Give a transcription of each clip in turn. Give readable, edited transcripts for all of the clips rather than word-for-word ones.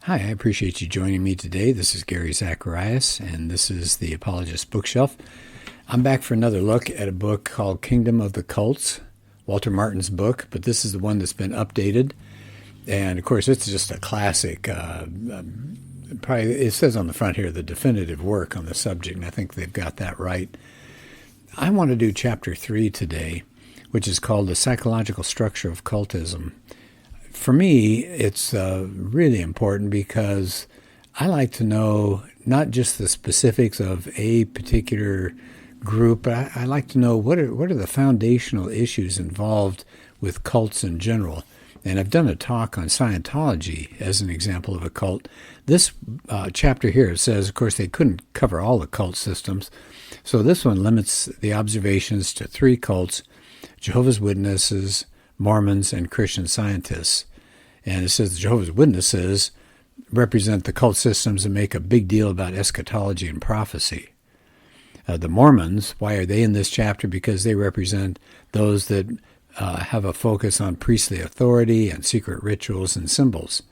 Hi, I appreciate you joining me today. This is Gary Zacharias, and this is the Apologist bookshelf. I'm back for another look at a book called Kingdom of the Cults, Walter Martin's book, but this is the one that's been updated. And, of course, it's just a classic. Probably it says on the front here, the definitive work on the subject, and I think they've got that right. I want to do Chapter 3 today, which is called The Psychological Structure of Cultism. For me, it's really important because I like to know not just the specifics of a particular group, but I like to know what are the foundational issues involved with cults in general. And I've done a talk on Scientology as an example of a cult. This chapter here, it says, of course, they couldn't cover all the cult systems. So this one limits the observations to 3 cults: Jehovah's Witnesses, Mormons, and Christian Scientists. And it says the Jehovah's Witnesses represent the cult systems that make a big deal about eschatology and prophecy. The Mormons, why are they in this chapter? Because they represent those that have a focus on priestly authority and secret rituals and symbols.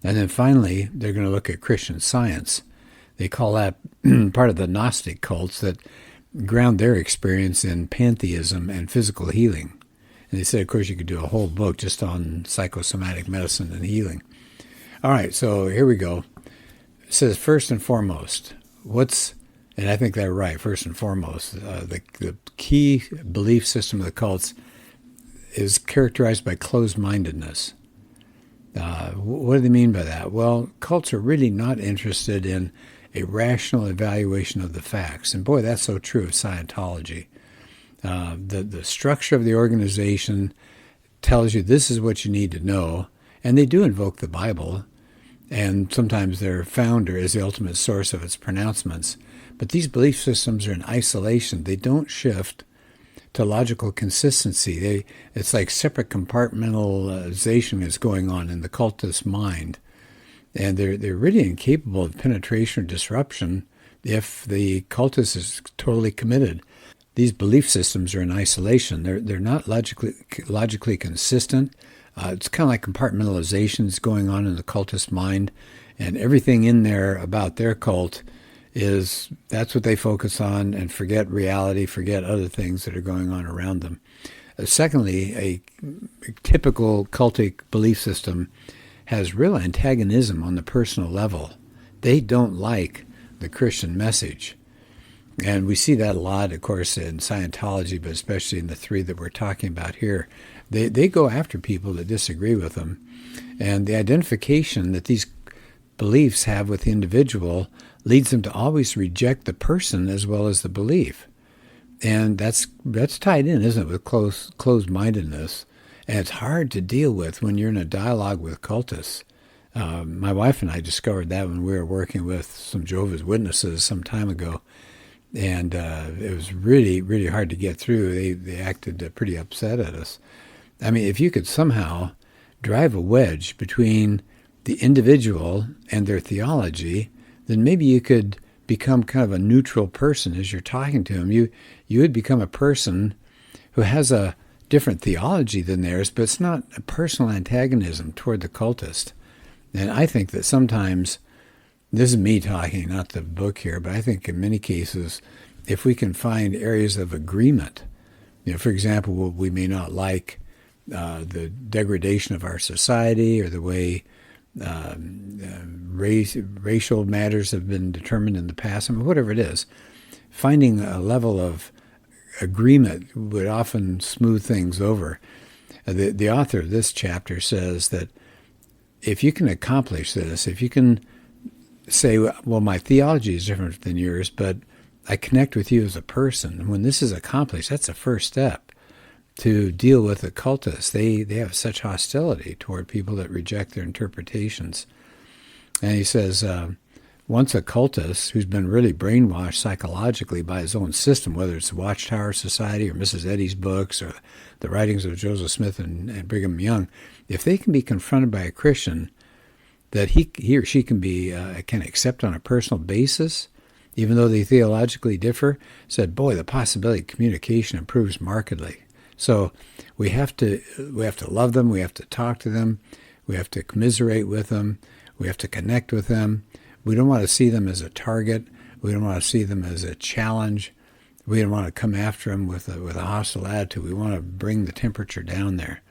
And then finally, they're going to look at Christian Science. They call that part of the Gnostic cults that ground their experience in pantheism and physical healing. And they said, of course, you could do a whole book just on psychosomatic medicine and healing. All right, so here we go. It says, first and foremost, and I think they're right, first and foremost, the key belief system of the cults is characterized by closed-mindedness. What do they mean by that? Well, cults are really not interested in a rational evaluation of the facts. And boy, that's so true of Scientology. The structure of the organization tells you this is what you need to know, and they do invoke the Bible, and sometimes their founder is the ultimate source of its pronouncements. But these belief systems are in isolation. They don't shift to logical consistency. It's like separate compartmentalization is going on in the cultist mind, and they're really incapable of penetration or disruption if the cultist is totally committed. These belief systems are in isolation. They're not logically consistent. It's kind of like compartmentalization is going on in the cultist mind, and everything in there about their cult that's what they focus on, and forget reality, forget other things that are going on around them. Secondly, a typical cultic belief system has real antagonism on the personal level. They don't like the Christian message. And we see that a lot, of course, in Scientology, but especially in the 3 that we're talking about here. They go after people that disagree with them. And the identification that these beliefs have with the individual leads them to always reject the person as well as the belief. And that's tied in, isn't it, with closed-mindedness. And it's hard to deal with when you're in a dialogue with cultists. My wife and I discovered that when we were working with some Jehovah's Witnesses some time ago. And it was really, really hard to get through. They acted pretty upset at us. I mean, if you could somehow drive a wedge between the individual and their theology, then maybe you could become kind of a neutral person as you're talking to them. You would become a person who has a different theology than theirs, but it's not a personal antagonism toward the cultist. And I think that sometimes, this is me talking, not the book here, but I think in many cases, if we can find areas of agreement, for example, we may not like the degradation of our society or the way racial matters have been determined in the past, whatever it is, finding a level of agreement would often smooth things over. The author of this chapter says that if you can accomplish this, if you can say, well, my theology is different than yours, but I connect with you as a person, when this is accomplished, that's a first step to deal with the cultists. They have such hostility toward people that reject their interpretations. And he says, once a cultist who's been really brainwashed psychologically by his own system, whether it's the Watchtower Society or Mrs. Eddy's books or the writings of Joseph Smith and Brigham Young, if they can be confronted by a Christian that he or she can accept on a personal basis, even though they theologically differ, said, boy, the possibility of communication improves markedly. So we have to love them, we have to talk to them, we have to commiserate with them, We have to connect with them. We don't want to see them as a target. We don't want to see them as a challenge. We don't want to come after them with a hostile attitude. We want to bring the temperature down there.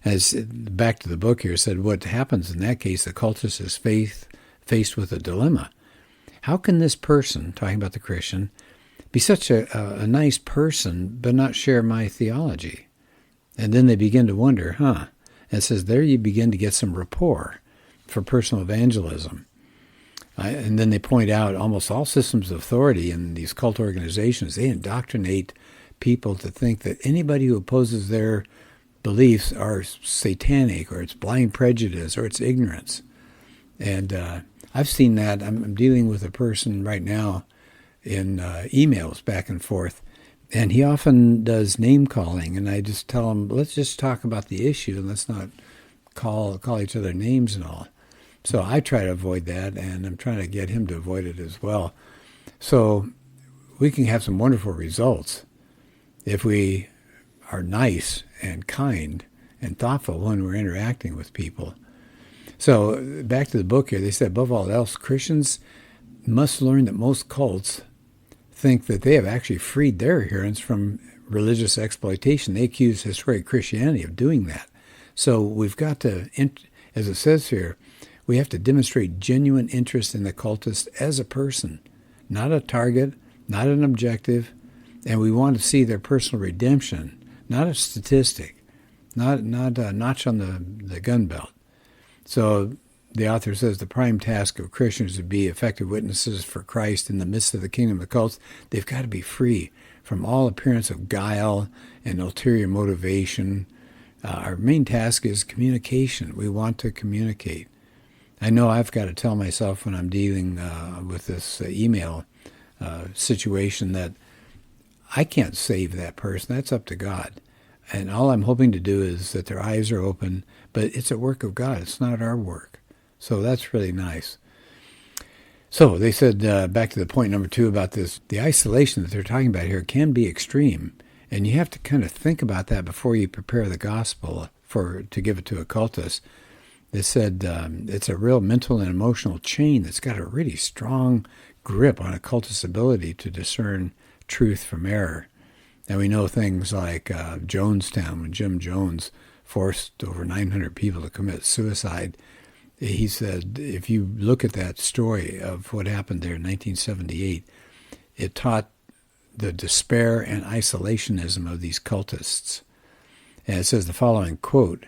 As back to the book here said, what happens in that case, the cultist is faced with a dilemma. How can this person, talking about the Christian, be such a nice person but not share my theology? And then they begin to wonder, And it says there you begin to get some rapport for personal evangelism. And then they point out almost all systems of authority in these cult organizations, they indoctrinate people to think that anybody who opposes their beliefs are satanic, or it's blind prejudice, or it's ignorance. And I've seen that. I'm dealing with a person right now in emails back and forth, and he often does name calling, and I just tell him, let's just talk about the issue, and let's not call each other names and all. So I try to avoid that, and I'm trying to get him to avoid it as well. So we can have some wonderful results if we are nice and kind and thoughtful when we're interacting with people. So back to the book here, they said, above all else, Christians must learn that most cults think that they have actually freed their adherents from religious exploitation. They accuse historic Christianity of doing that. So we've got to, as it says here, we have to demonstrate genuine interest in the cultist as a person, not a target, not an objective, and we want to see their personal redemption, not a statistic, not a notch on the gun belt. So the author says the prime task of Christians would be effective witnesses for Christ in the midst of the kingdom of cults. They've got to be free from all appearance of guile and ulterior motivation. Our main task is communication. We want to communicate. I know I've got to tell myself when I'm dealing with this email situation that I can't save that person. That's up to God. And all I'm hoping to do is that their eyes are open, but it's a work of God. It's not our work. So that's really nice. So they said, back to the point number 2 about this, the isolation that they're talking about here can be extreme. And you have to kind of think about that before you prepare the gospel to give it to a cultist. They said it's a real mental and emotional chain that's got a really strong grip on a cultist's ability to discern truth from error. And we know things like Jonestown, when Jim Jones forced over 900 people to commit suicide. He said, if you look at that story of what happened there in 1978, it taught the despair and isolationism of these cultists. And it says the following quote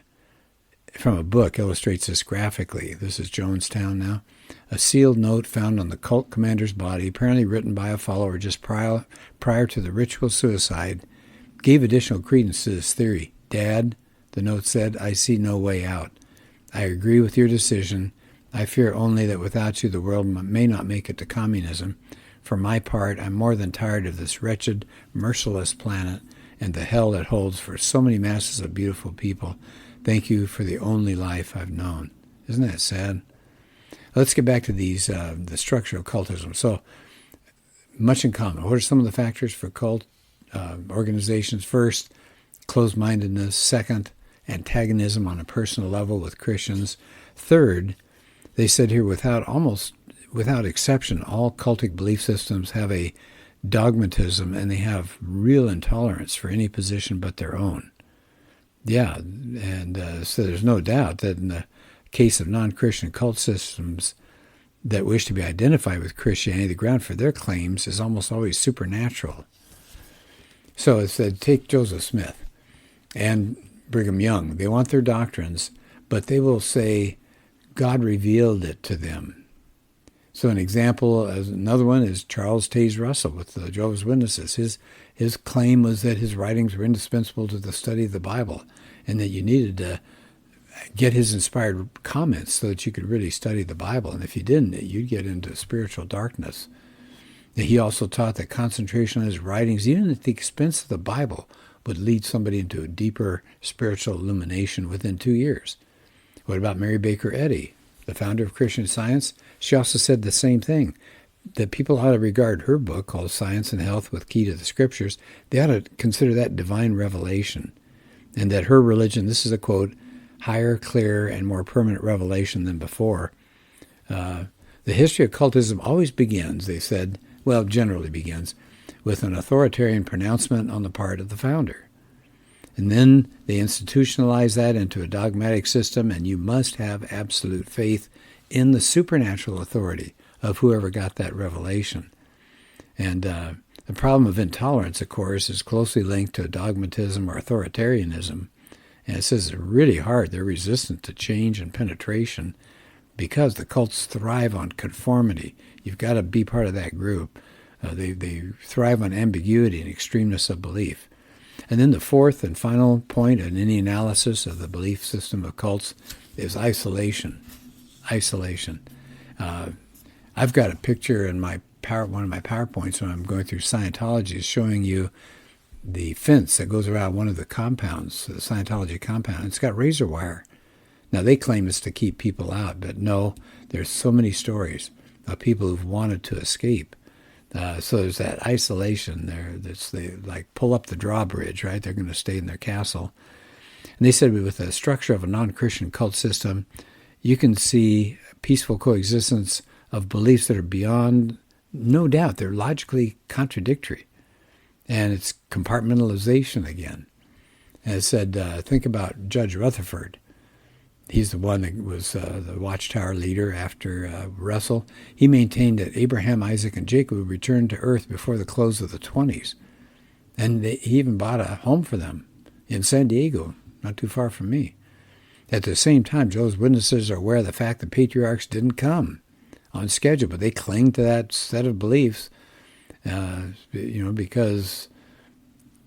from a book illustrates this graphically. This is Jonestown now. A sealed note found on the cult commander's body, apparently written by a follower just prior to the ritual suicide, gave additional credence to this theory. Dad, the note said, I see no way out. I agree with your decision. I fear only that without you the world may not make it to communism. For my part, I'm more than tired of this wretched, merciless planet and the hell it holds for so many masses of beautiful people. Thank you for the only life I've known. Isn't that sad? Let's get back to these, the structure of cultism. So, much in common. What are some of the factors for cult organizations? First, closed-mindedness. Second, antagonism on a personal level with Christians. Third, they said here, without exception, all cultic belief systems have a dogmatism, and they have real intolerance for any position but their own. Yeah, and so there's no doubt that in the case of non-Christian cult systems that wish to be identified with Christianity, the ground for their claims is almost always supernatural. So it said, take Joseph Smith and Brigham Young. They want their doctrines, but they will say God revealed it to them. So an example, as another one, is Charles Taze Russell with the Jehovah's Witnesses. His claim was that his writings were indispensable to the study of the Bible, and that you needed to get his inspired comments so that you could really study the Bible. And if you didn't, you'd get into spiritual darkness. He also taught that concentration on his writings, even at the expense of the Bible, would lead somebody into a deeper spiritual illumination within 2 years. What about Mary Baker Eddy, the founder of Christian Science? She also said the same thing, that people ought to regard her book called Science and Health with Key to the Scriptures, they ought to consider that divine revelation, and that her religion, this is a quote, higher, clearer, and more permanent revelation than before. The history of cultism always begins, they said, well, generally begins, with an authoritarian pronouncement on the part of the founder. And then they institutionalize that into a dogmatic system, and you must have absolute faith in the supernatural authority of whoever got that revelation. And the problem of intolerance, of course, is closely linked to dogmatism or authoritarianism. And it says it's really hard. They're resistant to change and penetration because the cults thrive on conformity. You've got to be part of that group. They thrive on ambiguity and extremeness of belief. And then the fourth and final point in any analysis of the belief system of cults is isolation. Isolation. I've got a picture in one of my PowerPoints when I'm going through Scientology showing you the fence that goes around one of the compounds, the Scientology compound. It's got razor wire. Now, they claim it's to keep people out, but no, there's so many stories of people who've wanted to escape. So there's that isolation there. They like pull up the drawbridge, right? They're going to stay in their castle. And they said with the structure of a non-Christian cult system, you can see peaceful coexistence of beliefs that are beyond, no doubt, they're logically contradictory. And it's compartmentalization again. And it said, think about Judge Rutherford. He's the one that was the Watchtower leader after Russell. He maintained that Abraham, Isaac, and Jacob would return to earth before the close of the 20s. And he even bought a home for them in San Diego, not too far from me. At the same time, Jehovah's Witnesses are aware of the fact that patriarchs didn't come on schedule, but they cling to that set of beliefs, because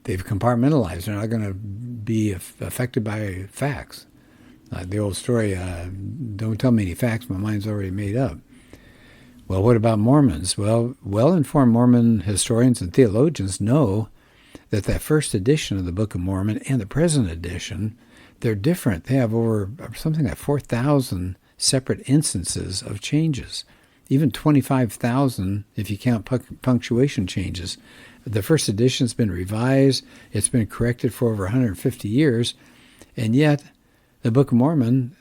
they've compartmentalized. They're not going to be affected by facts. The old story, don't tell me any facts, my mind's already made up. Well, what about Mormons? Well, well-informed Mormon historians and theologians know that first edition of the Book of Mormon and the present edition, they're different. They have over something like 4,000 separate instances of changes, even 25,000 if you count punctuation changes. The first edition's been revised. It's been corrected for over 150 years, and yet the Book of Mormon,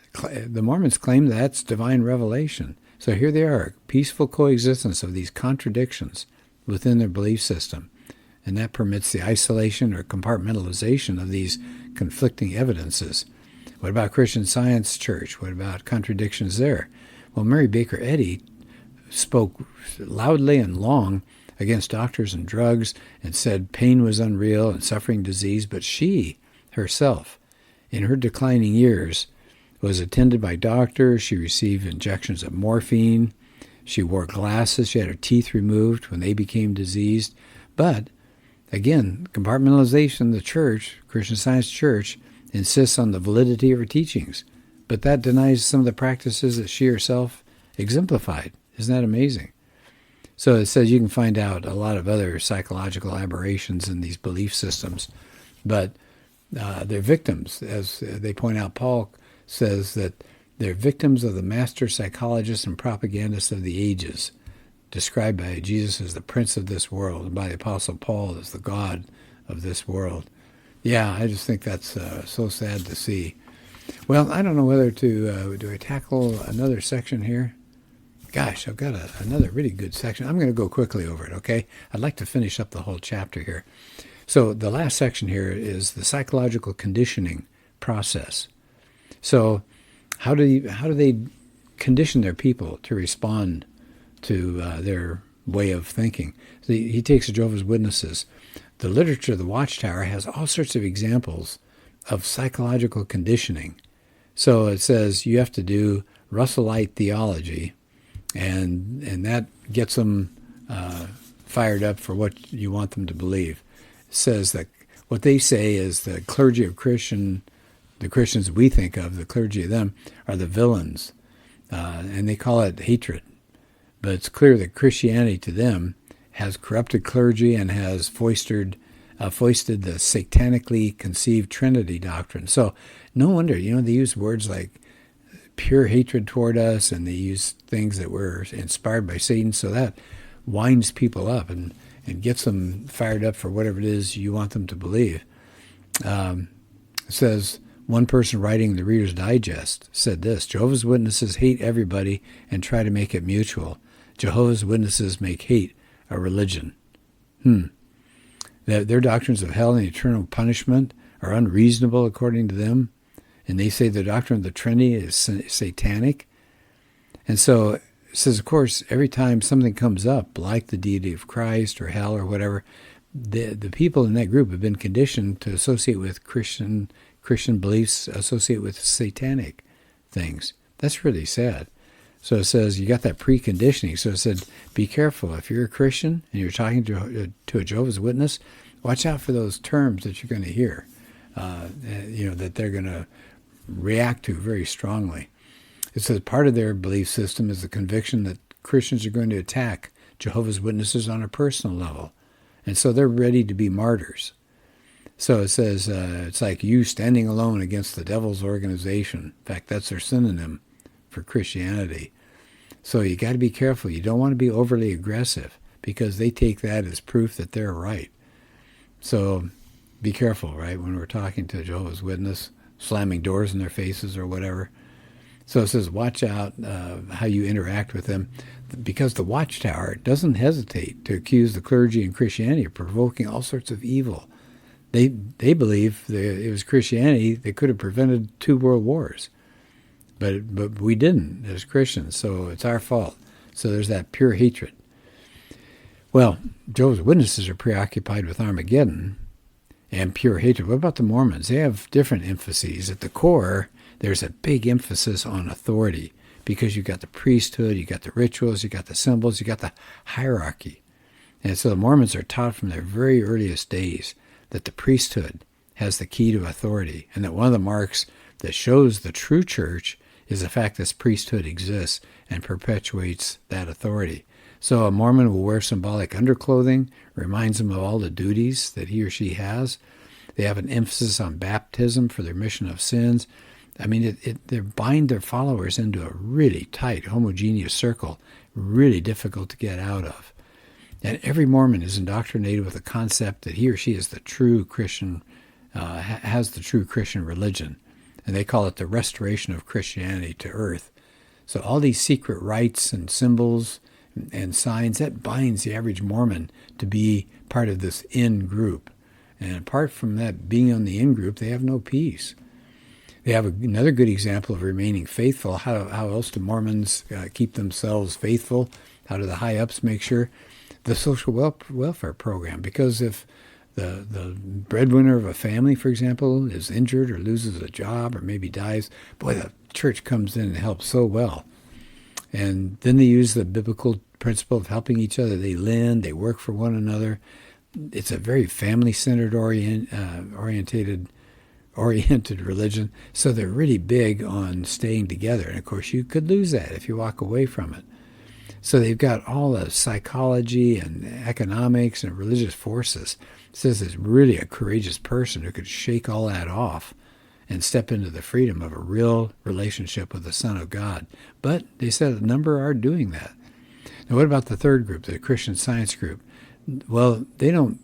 the Mormons claim that's divine revelation. So here they are, peaceful coexistence of these contradictions within their belief system. And that permits the isolation or compartmentalization of these conflicting evidences. What about Christian Science Church? What about contradictions there? Well, Mary Baker Eddy spoke loudly and long against doctors and drugs and said pain was unreal and suffering disease, but she herself, in her declining years, was attended by doctors. She received injections of morphine. She wore glasses. She had her teeth removed when they became diseased. But, again, compartmentalization, the church, Christian Science Church, insists on the validity of her teachings. But that denies some of the practices that she herself exemplified. Isn't that amazing? So it says you can find out a lot of other psychological aberrations in these belief systems. But they're victims, as they point out. Paul says that they're victims of the master psychologists and propagandists of the ages, described by Jesus as the prince of this world, and by the Apostle Paul as the God of this world. Yeah, I just think that's so sad to see. Well, I don't know whether to, do I tackle another section here? Gosh, I've got another really good section. I'm going to go quickly over it, okay? I'd like to finish up the whole chapter here. So the last section here is the psychological conditioning process. So how do they condition their people to respond to their way of thinking? So he takes the Jehovah's Witnesses. The literature of the Watchtower has all sorts of examples of psychological conditioning. So it says you have to do Russellite theology, and that gets them fired up for what you want them to believe. It says that what they say is the clergy of the Christians we think of, the clergy of them, are the villains, and they call it hatred. But it's clear that Christianity to them has corrupted clergy and has foisted the satanically conceived Trinity doctrine. So no wonder, they use words like pure hatred toward us, and they use things that were inspired by Satan, so that winds people up and gets them fired up for whatever it is you want them to believe. It says, One person writing the Reader's Digest said this: Jehovah's Witnesses hate everybody and try to make it mutual. Jehovah's Witnesses make hate a religion. Their doctrines of hell and eternal punishment are unreasonable according to them, and they say the doctrine of the Trinity is satanic. And so it says, of course, every time something comes up, like the deity of Christ or hell or whatever, the people in that group have been conditioned to associate with Christian beliefs, associate with satanic things. That's really sad. So it says you got that preconditioning. So it said, be careful. If you're a Christian and you're talking to a Jehovah's Witness, watch out for those terms that you're going to hear, that they're going to react to very strongly. It says part of their belief system is the conviction that Christians are going to attack Jehovah's Witnesses on a personal level. And so they're ready to be martyrs. So it says it's like you standing alone against the devil's organization. In fact, that's their synonym for Christianity. So you got to be careful. You don't want to be overly aggressive because they take that as proof that they're right. So be careful, right, when we're talking to a Jehovah's Witness, slamming doors in their faces or whatever. So it says watch out how you interact with them, because the Watchtower doesn't hesitate to accuse the clergy and Christianity of provoking all sorts of evil. They believe that it was Christianity that could have prevented 2 world wars. But we didn't as Christians, so it's our fault. So there's that pure hatred. Well, Jehovah's Witnesses are preoccupied with Armageddon and pure hatred. What about the Mormons? They have different emphases. At the core, there's a big emphasis on authority, because you've got the priesthood, you've got the rituals, you've got the symbols, you've got the hierarchy. And so the Mormons are taught from their very earliest days that the priesthood has the key to authority, and that one of the marks that shows the true church is the fact this priesthood exists and perpetuates that authority. So a Mormon will wear symbolic underclothing, reminds them of all the duties that he or she has. They have an emphasis on baptism for their remission of sins. I mean, they bind their followers into a really tight, homogeneous circle, really difficult to get out of. And every Mormon is indoctrinated with the concept that he or she is the true Christian, has the true Christian religion. And they call it the restoration of Christianity to earth. So all these secret rites and symbols and signs, that binds the average Mormon to be part of this in-group. And apart from that being on the in-group, they have no peace. They have another good example of remaining faithful. How else do Mormons keep themselves faithful? How do the high-ups make sure? The social welfare program. Because if the breadwinner of a family, for example, is injured or loses a job or maybe dies, boy, the church comes in and helps so well. And then they use the biblical principle of helping each other. They lend, they work for one another. It's a very family-centered oriented religion. So they're really big on staying together. And of course, you could lose that if you walk away from it. So they've got all the psychology and economics and religious forces. It says it's really a courageous person who could shake all that off and step into the freedom of a real relationship with the Son of God. But they said a number are doing that. Now, what about the third group, the Christian Science group? Well, they don't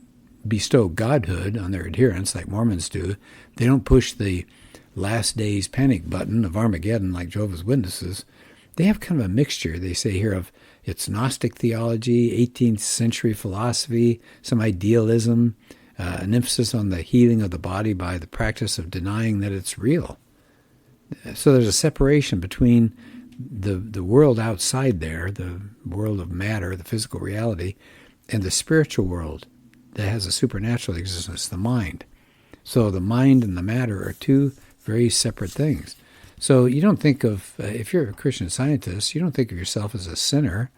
bestow godhood on their adherents like Mormons do. They don't push the last days panic button of Armageddon like Jehovah's Witnesses. They have kind of a mixture, they say here, of it's Gnostic theology, 18th century philosophy, some idealism, an emphasis on the healing of the body by the practice of denying that it's real. So there's a separation between the world outside there, the world of matter, the physical reality, and the spiritual world that has a supernatural existence, the mind. So the mind and the matter are two very separate things. So you don't think of, if you're a Christian Scientist, you don't think of yourself as a sinner.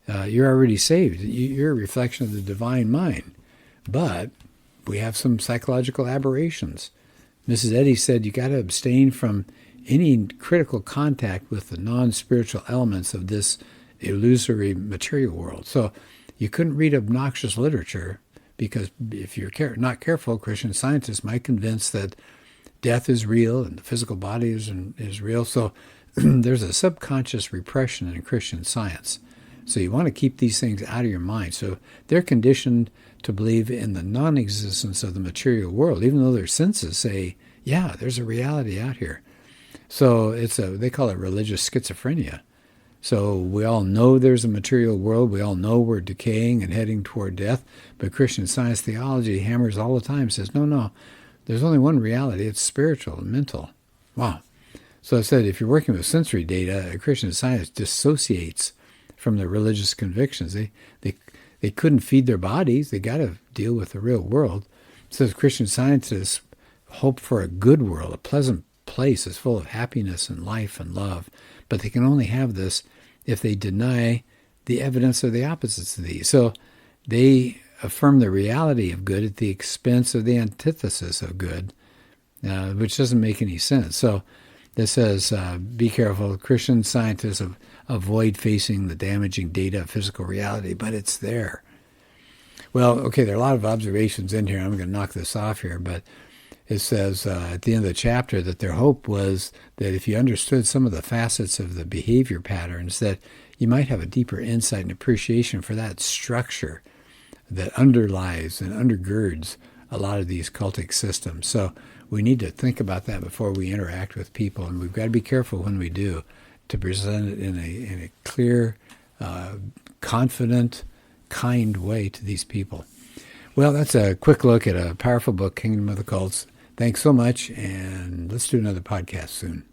You're already saved. You're a reflection of the divine mind. But we have some psychological aberrations. Mrs. Eddy said you got to abstain from any critical contact with the non-spiritual elements of this illusory material world. So you couldn't read obnoxious literature, because if you're not careful, Christian Scientists might convince that death is real and the physical body is real. So there's a subconscious repression in Christian Science. So you want to keep these things out of your mind. So they're conditioned to believe in the non-existence of the material world, even though their senses say Yeah, there's a reality out here. So they call it religious schizophrenia. So we all know there's a material world. We all know we're decaying and heading toward death. But Christian Science theology hammers all the time, says, no, no, there's only one reality. It's spiritual and mental. Wow. So I said, if you're working with sensory data, Christian Science dissociates from their religious convictions. They couldn't feed their bodies. They got to deal with the real world. It says Christian Scientists hope for a good world, a pleasant place is full of happiness and life and love. But they can only have this if they deny the evidence of the opposites of these. So they affirm the reality of good at the expense of the antithesis of good, which doesn't make any sense. So this says, be careful. Christian scientists avoid facing the damaging data of physical reality, but it's there. Well, okay, there are a lot of observations in here. I'm going to knock this off here, but it says at the end of the chapter that their hope was that if you understood some of the facets of the behavior patterns, that you might have a deeper insight and appreciation for that structure that underlies and undergirds a lot of these cultic systems. So we need to think about that before we interact with people, and we've got to be careful when we do to present it in a clear, confident, kind way to these people. Well, that's a quick look at a powerful book, Kingdom of the Cults. Thanks so much, and let's do another podcast soon.